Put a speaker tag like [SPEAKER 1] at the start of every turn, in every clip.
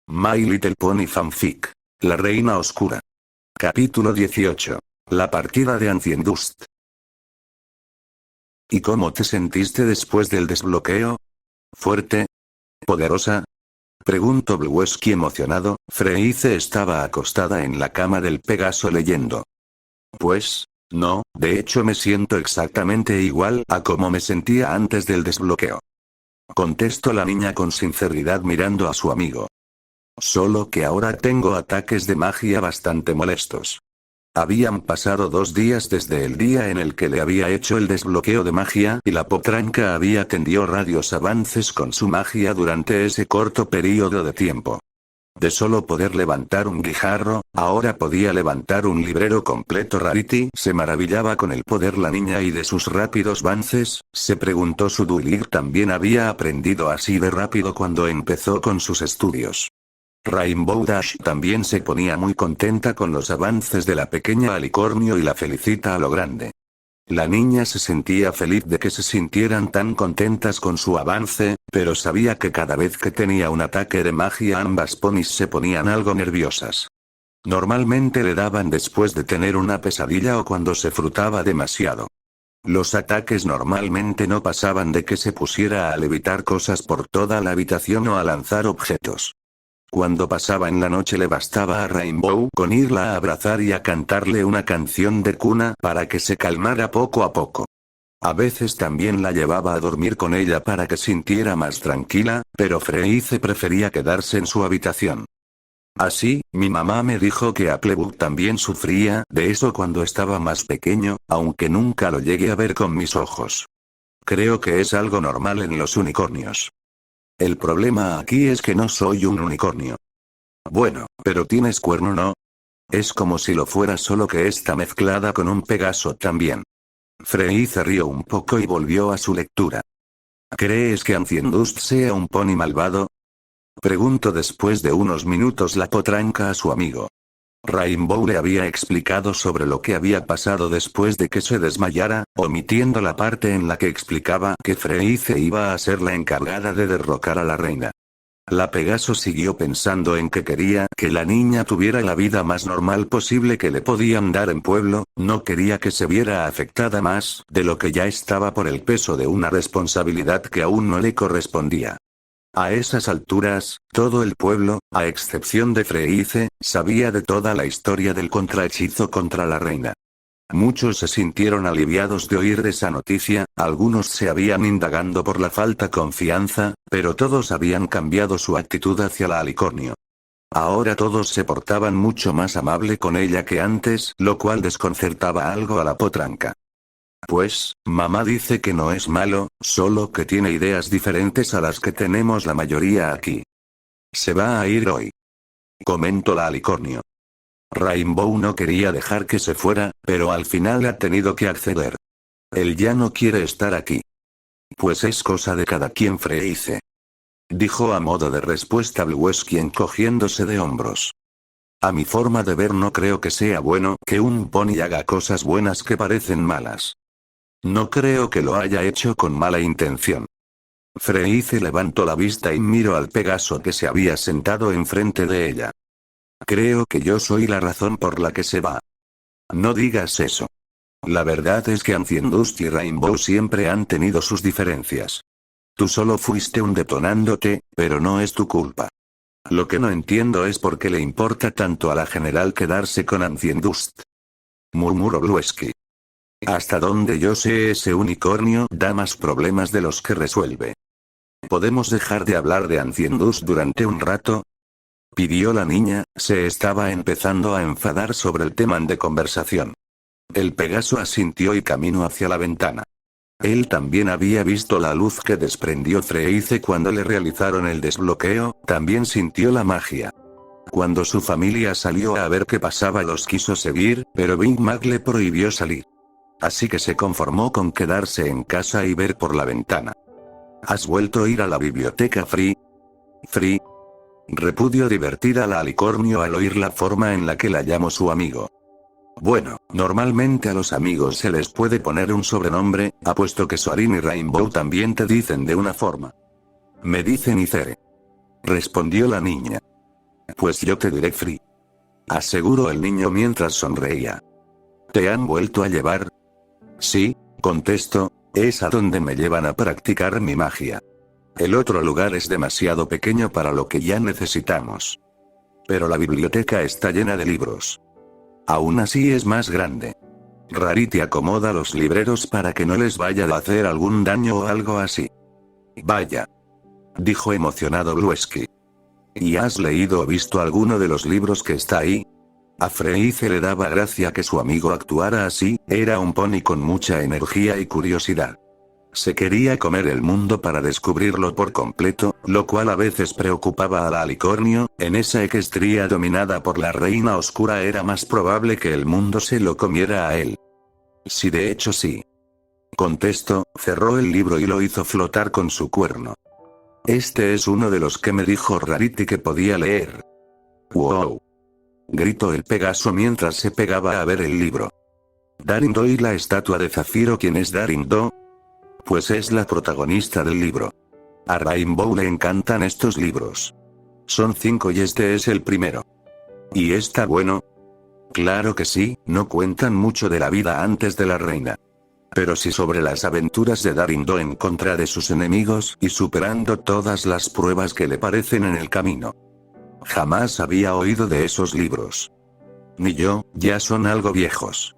[SPEAKER 1] My Little Pony Fanfic. La Reina Oscura. Capítulo 18. La partida de Ancient Dust. ¿Y cómo te sentiste después del desbloqueo? ¿Fuerte? ¿Poderosa? Preguntó Bluesky emocionado. Freice estaba acostada en la cama del Pegaso leyendo. Pues, no, de hecho me siento exactamente igual a como me sentía antes del desbloqueo. Contestó la niña con sinceridad mirando a su amigo. Solo que ahora tengo ataques de magia bastante molestos. Habían pasado 2 días desde el día en el que le había hecho el desbloqueo de magia y la potranca había tenido radios avances con su magia durante ese corto periodo de tiempo. De solo poder levantar un guijarro, ahora podía levantar un librero completo. Rarity se maravillaba con el poder la niña y de sus rápidos avances. Se preguntó si Duilig también había aprendido así de rápido cuando empezó con sus estudios. Rainbow Dash también se ponía muy contenta con los avances de la pequeña alicornio y la felicita a lo grande. La niña se sentía feliz de que se sintieran tan contentas con su avance, pero sabía que cada vez que tenía un ataque de magia ambas ponis se ponían algo nerviosas. Normalmente le daban después de tener una pesadilla o cuando se frutaba demasiado. Los ataques normalmente no pasaban de que se pusiera a levitar cosas por toda la habitación o a lanzar objetos. Cuando pasaba en la noche le bastaba a Rainbow con irla a abrazar y a cantarle una canción de cuna para que se calmara poco a poco. A veces también la llevaba a dormir con ella para que sintiera más tranquila, pero Freice prefería quedarse en su habitación. Así, mi mamá me dijo que Applebug también sufría de eso cuando estaba más pequeño, aunque nunca lo llegué a ver con mis ojos. Creo que es algo normal en los unicornios. El problema aquí es que no soy un unicornio. Bueno, pero tienes cuerno, ¿no? Es como si lo fuera, solo que está mezclada con un Pegaso también. Freice rió un poco y volvió a su lectura. ¿Crees que Ancient Dust sea un pony malvado? Preguntó después de unos minutos la potranca a su amigo. Rainbow le había explicado sobre lo que había pasado después de que se desmayara, omitiendo la parte en la que explicaba que Freice iba a ser la encargada de derrocar a la reina. La Pegaso siguió pensando en que quería que la niña tuviera la vida más normal posible que le podían dar en pueblo, no quería que se viera afectada más de lo que ya estaba por el peso de una responsabilidad que aún no le correspondía. A esas alturas, todo el pueblo, a excepción de Freice, sabía de toda la historia del contrahechizo contra la reina. Muchos se sintieron aliviados de oír esa noticia, algunos se habían indagando por la falta de confianza, pero todos habían cambiado su actitud hacia la alicornio. Ahora todos se portaban mucho más amable con ella que antes, lo cual desconcertaba algo a la potranca. Pues, mamá dice que no es malo, solo que tiene ideas diferentes a las que tenemos la mayoría aquí. Se va a ir hoy. Comentó la alicornio. Rainbow no quería dejar que se fuera, pero al final ha tenido que acceder. Él ya no quiere estar aquí. Pues es cosa de cada quien, Freice. Dijo a modo de respuesta Bluesky encogiéndose de hombros. A mi forma de ver no creo que sea bueno que un pony haga cosas buenas que parecen malas. No creo que lo haya hecho con mala intención. Freice levantó la vista y miró al Pegaso que se había sentado enfrente de ella. Creo que yo soy la razón por la que se va. No digas eso. La verdad es que Ancient Dust y Rainbow siempre han tenido sus diferencias. Tú solo fuiste un detonándote, pero no es tu culpa. Lo que no entiendo es por qué le importa tanto a la general quedarse con Ancient Dust. Murmuró Bluesky. Hasta donde yo sé, ese unicornio da más problemas de los que resuelve. ¿Podemos dejar de hablar de Ancient Dust durante un rato? Pidió la niña, se estaba empezando a enfadar sobre el tema de conversación. El Pegaso asintió y caminó hacia la ventana. Él también había visto la luz que desprendió Freice cuando le realizaron el desbloqueo, también sintió la magia. Cuando su familia salió a ver qué pasaba los quiso seguir, pero Big Mac le prohibió salir. Así que se conformó con quedarse en casa y ver por la ventana. ¿Has vuelto a ir a la biblioteca, Free? Free. Repudió divertida la alicornio al oír la forma en la que la llamó su amigo. Bueno, normalmente a los amigos se les puede poner un sobrenombre, apuesto que Soarin y Rainbow también te dicen de una forma. Me dicen Icere. Respondió la niña. Pues yo te diré Free. Aseguró el niño mientras sonreía. ¿Te han vuelto a llevar? Sí, contesto, es a donde me llevan a practicar mi magia. El otro lugar es demasiado pequeño para lo que ya necesitamos. Pero la biblioteca está llena de libros. Aún así es más grande. Rarity acomoda los libreros para que no les vaya a hacer algún daño o algo así. Vaya, dijo emocionado Bluesky. ¿Y has leído o visto alguno de los libros que está ahí? A Freice le daba gracia que su amigo actuara así, era un pony con mucha energía y curiosidad. Se quería comer el mundo para descubrirlo por completo, lo cual a veces preocupaba al alicornio. En esa equestría dominada por la reina oscura era más probable que el mundo se lo comiera a él. Sí, de hecho sí. Contestó, cerró el libro y lo hizo flotar con su cuerno. Este es uno de los que me dijo Rarity que podía leer. ¡Wow! Gritó el Pegaso mientras se pegaba a ver el libro. ¿Darindo y la estatua de Zafiro? ¿Quién es Darindo? Pues es la protagonista del libro. A Rainbow le encantan estos libros. Son 5 y este es el primero. ¿Y está bueno? Claro que sí, no cuentan mucho de la vida antes de la reina. Pero sí sobre las aventuras de Darindo en contra de sus enemigos y superando todas las pruebas que le parecen en el camino. Jamás había oído de esos libros. Ni yo, ya son algo viejos.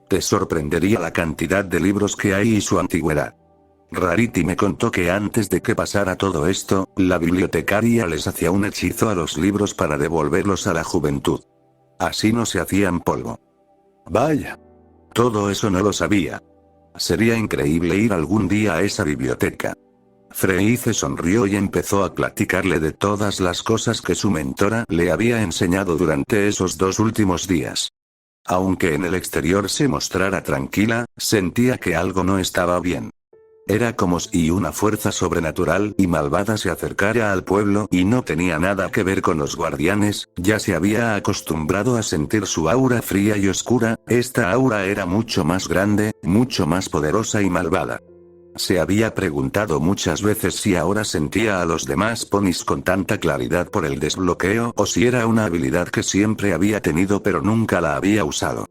[SPEAKER 1] Te sorprendería la cantidad de libros que hay y su antigüedad. Rarity me contó que antes de que pasara todo esto, la bibliotecaria les hacía un hechizo a los libros para devolverlos a la juventud. Así no se hacían polvo. Vaya. Todo eso no lo sabía. Sería increíble ir algún día a esa biblioteca. Freice sonrió y empezó a platicarle de todas las cosas que su mentora le había enseñado durante esos 2 últimos días. Aunque en el exterior se mostrara tranquila, sentía que algo no estaba bien. Era como si una fuerza sobrenatural y malvada se acercara al pueblo y no tenía nada que ver con los guardianes, ya se había acostumbrado a sentir su aura fría y oscura. Esta aura era mucho más grande, mucho más poderosa y malvada. Se había preguntado muchas veces si ahora sentía a los demás ponis con tanta claridad por el desbloqueo o si era una habilidad que siempre había tenido pero nunca la había usado.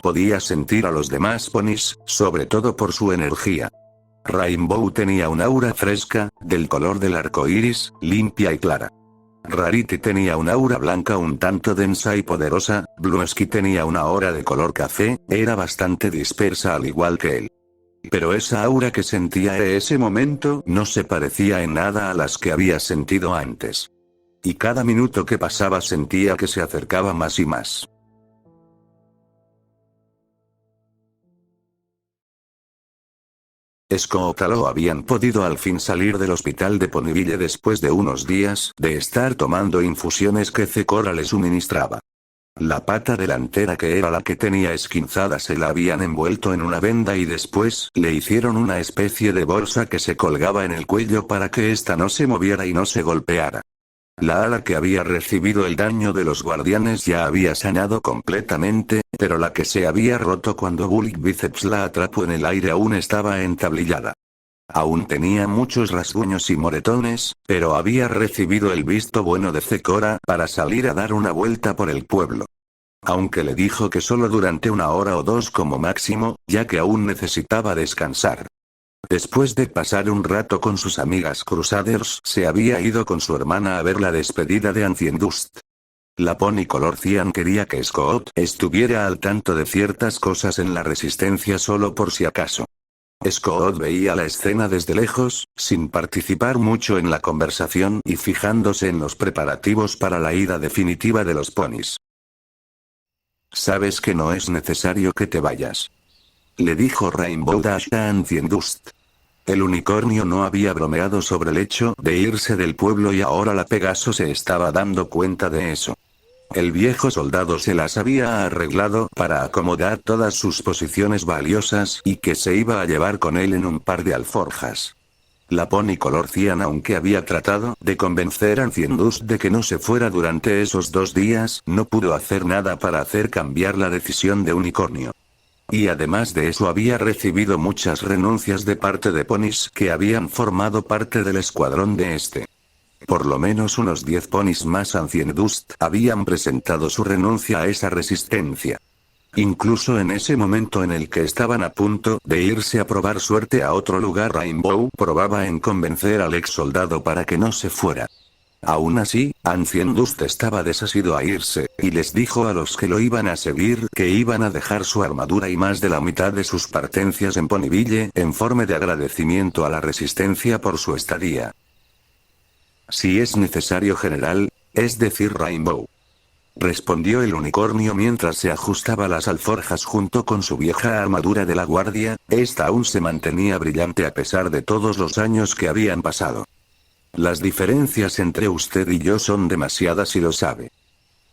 [SPEAKER 1] Podía sentir a los demás ponis, sobre todo por su energía. Rainbow tenía un aura fresca, del color del arco iris, limpia y clara. Rarity tenía una aura blanca un tanto densa y poderosa. Bluesky tenía una aura de color café, era bastante dispersa al igual que él. Pero esa aura que sentía en ese momento no se parecía en nada a las que había sentido antes. Y cada minuto que pasaba sentía que se acercaba más y más. Scott y Halo habían podido al fin salir del hospital de Ponyville después de unos días de estar tomando infusiones que Zecora le suministraba. La pata delantera, que era la que tenía esquinzada, se la habían envuelto en una venda y después le hicieron una especie de bolsa que se colgaba en el cuello para que ésta no se moviera y no se golpeara. La ala que había recibido el daño de los guardianes ya había sanado completamente, pero la que se había roto cuando Bullet Biceps la atrapó en el aire aún estaba entablillada. Aún tenía muchos rasguños y moretones, pero había recibido el visto bueno de Zecora para salir a dar una vuelta por el pueblo. Aunque le dijo que solo durante 1 hora o 2 como máximo, ya que aún necesitaba descansar. Después de pasar un rato con sus amigas Crusaders, se había ido con su hermana a ver la despedida de Ancient Dust. La Pony Color Cian quería que Scott estuviera al tanto de ciertas cosas en la Resistencia solo por si acaso. Scott veía la escena desde lejos, sin participar mucho en la conversación y fijándose en los preparativos para la ida definitiva de los ponis. «Sabes que no es necesario que te vayas», le dijo Rainbow Dash a Ancient Dust. El unicornio no había bromeado sobre el hecho de irse del pueblo y ahora la Pegaso se estaba dando cuenta de eso. El viejo soldado se las había arreglado para acomodar todas sus posiciones valiosas y que se iba a llevar con él en un par de alforjas. La Pony Color Cian, aunque había tratado de convencer a Ancient Dust de que no se fuera durante esos 2 días, no pudo hacer nada para hacer cambiar la decisión de Unicornio. Y además de eso había recibido muchas renuncias de parte de ponis que habían formado parte del escuadrón de este. Por lo menos unos 10 ponis más Anciendust habían presentado su renuncia a esa resistencia. Incluso en ese momento en el que estaban a punto de irse a probar suerte a otro lugar, Rainbow probaba en convencer al ex soldado para que no se fuera. Aún así, Anciendust estaba desasido a irse, y les dijo a los que lo iban a seguir que iban a dejar su armadura y más de la mitad de sus pertenencias en Ponyville en forma de agradecimiento a la resistencia por su estadía. Si es necesario, general, es decir, Rainbow. Respondió el unicornio mientras se ajustaba las alforjas junto con su vieja armadura de la guardia. Esta aún se mantenía brillante a pesar de todos los años que habían pasado. Las diferencias entre usted y yo son demasiadas y lo sabe.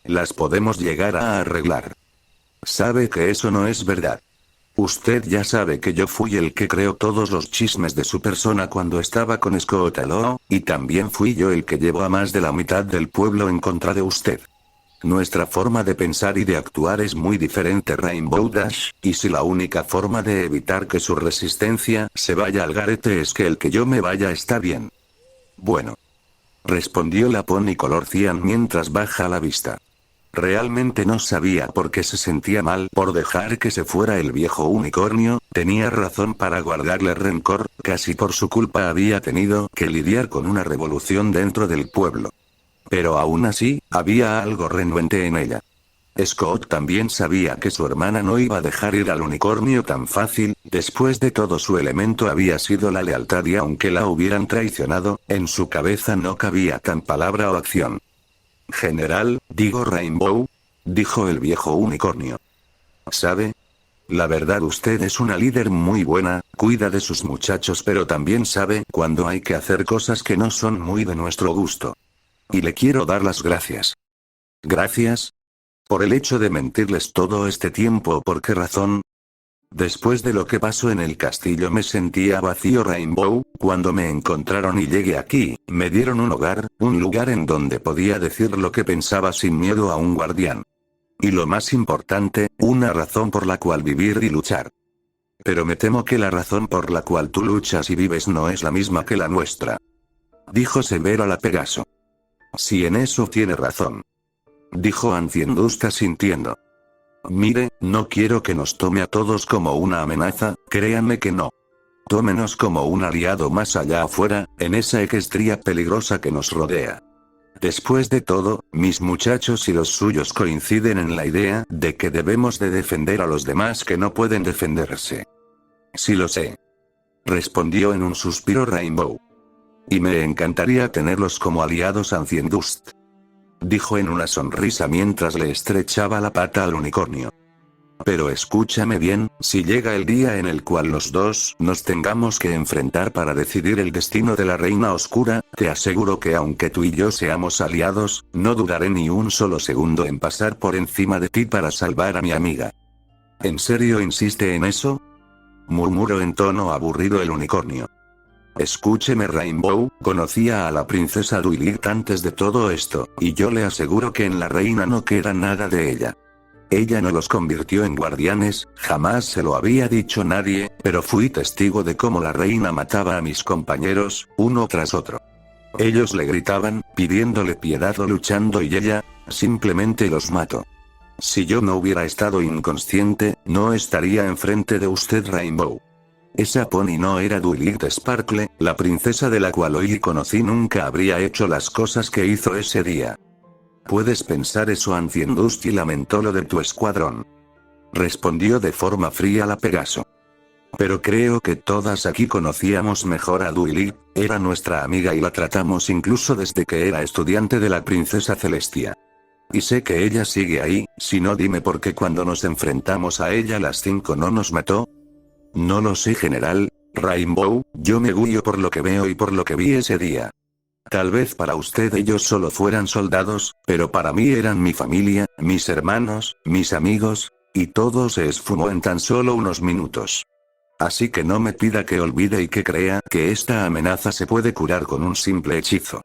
[SPEAKER 1] Las podemos llegar a arreglar. Sabe que eso no es verdad. Usted ya sabe que yo fui el que creó todos los chismes de su persona cuando estaba con Scott Aloo, y también fui yo el que llevó a más de la mitad del pueblo en contra de usted. Nuestra forma de pensar y de actuar es muy diferente, Rainbow Dash, y si la única forma de evitar que su resistencia se vaya al garete es que el que yo me vaya, está bien. Bueno. Respondió la pony color cian mientras baja la vista. Realmente no sabía por qué se sentía mal por dejar que se fuera el viejo unicornio, tenía razón para guardarle rencor, casi por su culpa había tenido que lidiar con una revolución dentro del pueblo. Pero aún así, había algo renuente en ella. Scott también sabía que su hermana no iba a dejar ir al unicornio tan fácil, después de todo su elemento había sido la lealtad y aunque la hubieran traicionado, en su cabeza no cabía tan palabra o acción. General, digo Rainbow, dijo el viejo unicornio. ¿Sabe? La verdad, usted es una líder muy buena, cuida de sus muchachos, pero también sabe cuando hay que hacer cosas que no son muy de nuestro gusto. Y le quiero dar las gracias. ¿Gracias? ¿Por el hecho de mentirles todo este tiempo? ¿Por qué razón? Después de lo que pasó en el castillo me sentía vacío, Rainbow. Cuando me encontraron y llegué aquí, me dieron un hogar, un lugar en donde podía decir lo que pensaba sin miedo a un guardián. Y lo más importante, una razón por la cual vivir y luchar. Pero me temo que la razón por la cual tú luchas y vives no es la misma que la nuestra. Dijo severo la Pegaso. Si en eso tiene razón. Dijo Anciendust asintiendo. Mire, no quiero que nos tome a todos como una amenaza, créanme que no. Tómenos como un aliado más allá afuera, en esa equestría peligrosa que nos rodea. Después de todo, mis muchachos y los suyos coinciden en la idea de que debemos de defender a los demás que no pueden defenderse. Sí lo sé. Respondió en un suspiro Rainbow. Y me encantaría tenerlos como aliados, Anciendust. Dijo en una sonrisa mientras le estrechaba la pata al unicornio. Pero escúchame bien, si llega el día en el cual los dos nos tengamos que enfrentar para decidir el destino de la Reina Oscura, te aseguro que aunque tú y yo seamos aliados, no dudaré ni un solo segundo en pasar por encima de ti para salvar a mi amiga. ¿En serio insiste en eso? Murmuró en tono aburrido el unicornio. Escúcheme, Rainbow, conocía a la princesa Duilit antes de todo esto, y yo le aseguro que en la reina no queda nada de ella. Ella no los convirtió en guardianes, jamás se lo había dicho nadie, pero fui testigo de cómo la reina mataba a mis compañeros, uno tras otro. Ellos le gritaban, pidiéndole piedad o luchando y ella, simplemente los mató. Si yo no hubiera estado inconsciente, no estaría enfrente de usted, Rainbow. Esa pony no era Duilit Sparkle, la princesa de la cual hoy conocí nunca habría hecho las cosas que hizo ese día. Puedes pensar eso, Anciendust, y lamentó lo de tu escuadrón. Respondió de forma fría la Pegaso. Pero creo que todas aquí conocíamos mejor a Duilit, era nuestra amiga y la tratamos incluso desde que era estudiante de la princesa Celestia. Y sé que ella sigue ahí, si no dime por qué cuando nos enfrentamos a ella las 5 no nos mató. No lo sé, general, Rainbow, yo me guío por lo que veo y por lo que vi ese día. Tal vez para usted ellos solo fueran soldados, pero para mí eran mi familia, mis hermanos, mis amigos, y todo se esfumó en tan solo unos minutos. Así que no me pida que olvide y que crea que esta amenaza se puede curar con un simple hechizo.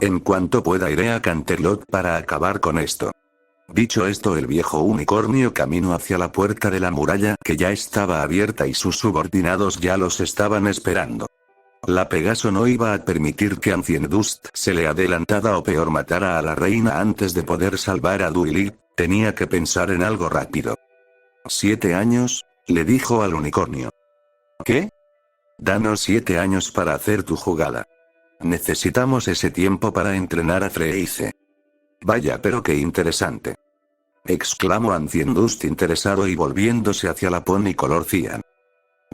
[SPEAKER 1] En cuanto pueda iré a Canterlot para acabar con esto. Dicho esto, el viejo unicornio caminó hacia la puerta de la muralla que ya estaba abierta y sus subordinados ya los estaban esperando. La Pegaso no iba a permitir que Ancient Dust se le adelantara o peor matara a la reina antes de poder salvar a Duilig, tenía que pensar en algo rápido. 7 años, le dijo al unicornio. ¿Qué? Danos 7 años para hacer tu jugada. Necesitamos ese tiempo para entrenar a Freyce. Vaya, pero qué interesante. Exclamó Ancient Dust interesado y volviéndose hacia la pony color cian.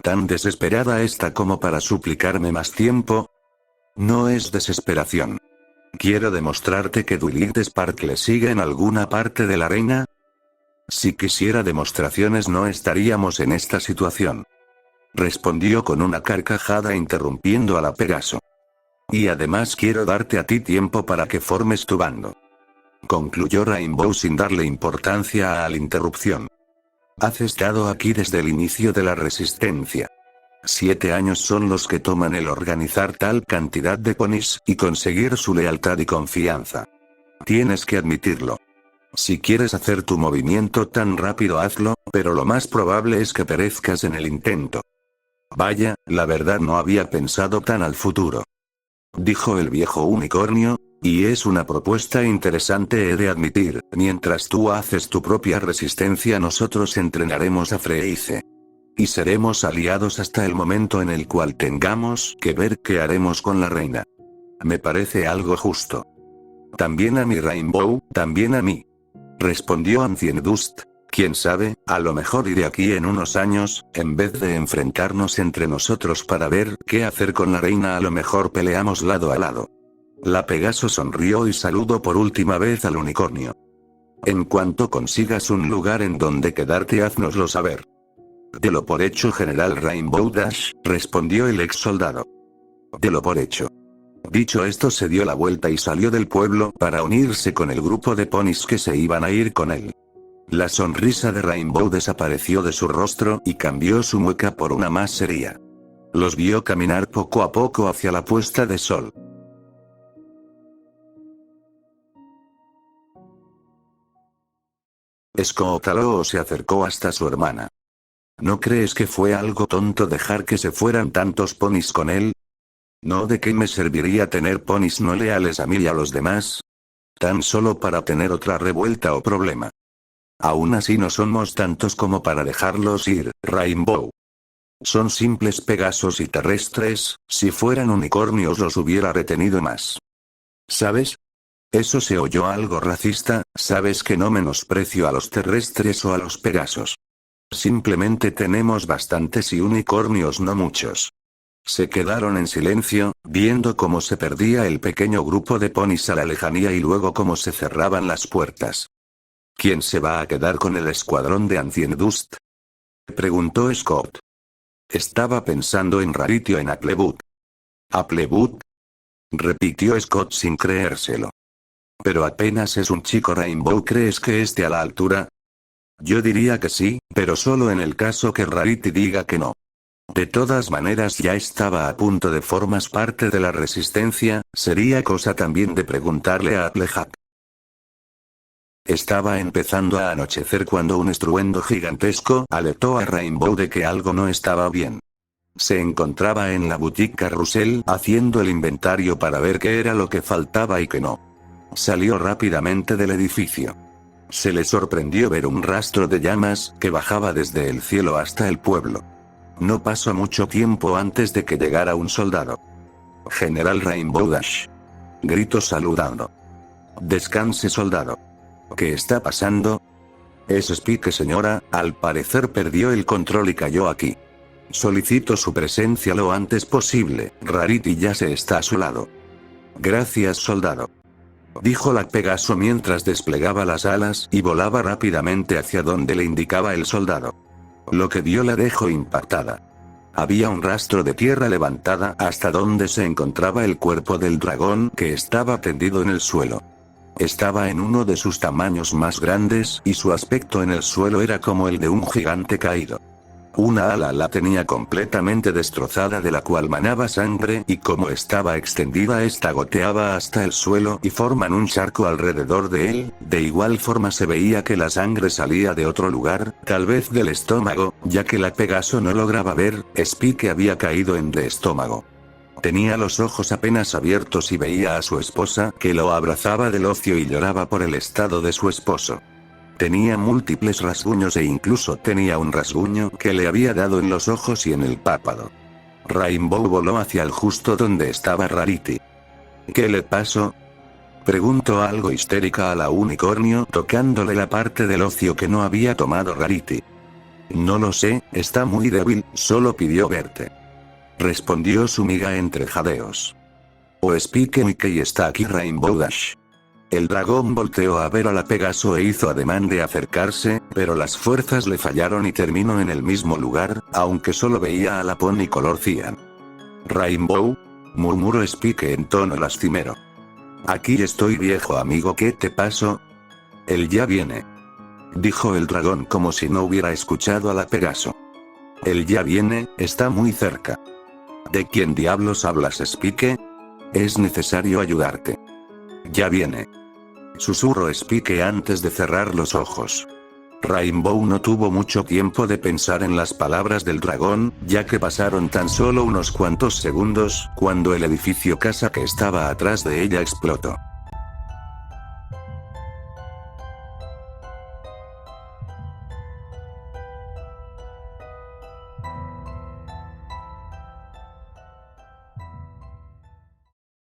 [SPEAKER 1] ¿Tan desesperada está como para suplicarme más tiempo? No es desesperación. Quiero demostrarte que Duilig de Sparkle sigue en alguna parte de la arena. Si quisiera demostraciones no estaríamos en esta situación. Respondió con una carcajada interrumpiendo a la Pegaso. Y además quiero darte a ti tiempo para que formes tu bando. Concluyó Rainbow sin darle importancia a la interrupción. Has estado aquí desde el inicio de la resistencia. 7 años son los que toman el organizar tal cantidad de ponis y conseguir su lealtad y confianza. Tienes que admitirlo. Si quieres hacer tu movimiento tan rápido hazlo, pero lo más probable es que perezcas en el intento. Vaya, la verdad no había pensado tan al futuro. Dijo el viejo unicornio, y es una propuesta interesante he de admitir, mientras tú haces tu propia resistencia nosotros entrenaremos a Freyce. Y seremos aliados hasta el momento en el cual tengamos que ver qué haremos con la reina. Me parece algo justo. También a mi Rainbow, también a mí. Respondió Ancient Dust. Quién sabe, a lo mejor y de aquí en unos años, en vez de enfrentarnos entre nosotros para ver qué hacer con la reina a lo mejor peleamos lado a lado. La Pegaso sonrió y saludó por última vez al unicornio. En cuanto consigas un lugar en donde quedarte háznoslo saber. Delo por hecho General Rainbow Dash, respondió el ex soldado. Delo por hecho. Dicho esto se dio la vuelta y salió del pueblo para unirse con el grupo de ponis que se iban a ir con él. La sonrisa de Rainbow desapareció de su rostro y cambió su mueca por una más seria. Los vio caminar poco a poco hacia la puesta de sol. Scootaloo se acercó hasta su hermana. ¿No crees que fue algo tonto dejar que se fueran tantos ponis con él? ¿No de qué me serviría tener ponis no leales a mí y a los demás? Tan solo para tener otra revuelta o problema. Aún así no somos tantos como para dejarlos ir, Rainbow. Son simples pegasos y terrestres, si fueran unicornios los hubiera retenido más. ¿Sabes? Eso se oyó algo racista, sabes que no menosprecio a los terrestres o a los pegasos. Simplemente tenemos bastantes y unicornios no muchos. Se quedaron en silencio, viendo cómo se perdía el pequeño grupo de ponis a la lejanía y luego cómo se cerraban las puertas. ¿Quién se va a quedar con el escuadrón de Ancient Dust? Preguntó Scott. Estaba pensando en Rarity o en Appleboot. ¿Appleboot? Repitió Scott sin creérselo. Pero apenas es un chico Rainbow, ¿crees que esté a la altura? Yo diría que sí, pero solo en el caso que Rarity diga que no. De todas maneras ya estaba a punto de formar parte de la resistencia, sería cosa también de preguntarle a Applejack. Estaba empezando a anochecer cuando un estruendo gigantesco alertó a Rainbow de que algo no estaba bien. Se encontraba en la boutique Carrusel haciendo el inventario para ver qué era lo que faltaba y qué no. Salió rápidamente del edificio. Se le sorprendió ver un rastro de llamas que bajaba desde el cielo hasta el pueblo. No pasó mucho tiempo antes de que llegara un soldado. General Rainbow Dash. Gritó saludando. Descanse soldado. ¿Qué está pasando? Es Spike señora, al parecer perdió el control y cayó aquí. Solicito su presencia lo antes posible, Rarity ya se está a su lado. Gracias soldado. Dijo la Pegaso mientras desplegaba las alas y volaba rápidamente hacia donde le indicaba el soldado. Lo que vio la dejó impactada. Había un rastro de tierra levantada hasta donde se encontraba el cuerpo del dragón que estaba tendido en el suelo. Estaba en uno de sus tamaños más grandes y su aspecto en el suelo era como el de un gigante caído. Una ala la tenía completamente destrozada de la cual manaba sangre y como estaba extendida esta goteaba hasta el suelo y forman un charco alrededor de él, de igual forma se veía que la sangre salía de otro lugar, tal vez del estómago, ya que la Pegaso no lograba ver, Spike había caído en el estómago. Tenía los ojos apenas abiertos y veía a su esposa que lo abrazaba del ocio y lloraba por el estado de su esposo. Tenía múltiples rasguños e incluso tenía un rasguño que le había dado en los ojos y en el párpado. Rainbow voló hacia el justo donde estaba Rarity. ¿Qué le pasó? Preguntó algo histérica a la unicornio tocándole la parte del ocio que no había tomado Rarity. No lo sé, está muy débil, solo pidió verte. Respondió su miga entre jadeos. O Spike Mickey está aquí Rainbow Dash. El dragón volteó a ver a la Pegaso e hizo ademán de acercarse, pero las fuerzas le fallaron y terminó en el mismo lugar, aunque solo veía a la pony color cian. Rainbow, murmuró Spike en tono lastimero. Aquí estoy viejo amigo, ¿qué te pasó? Él ya viene. Dijo el dragón como si no hubiera escuchado a la Pegaso. Él ya viene, está muy cerca. ¿De quién diablos hablas, Spike? Es necesario ayudarte. Ya viene. Susurró Spike antes de cerrar los ojos. Rainbow no tuvo mucho tiempo de pensar en las palabras del dragón, ya que pasaron tan solo unos cuantos segundos, cuando el edificio casa que estaba atrás de ella explotó.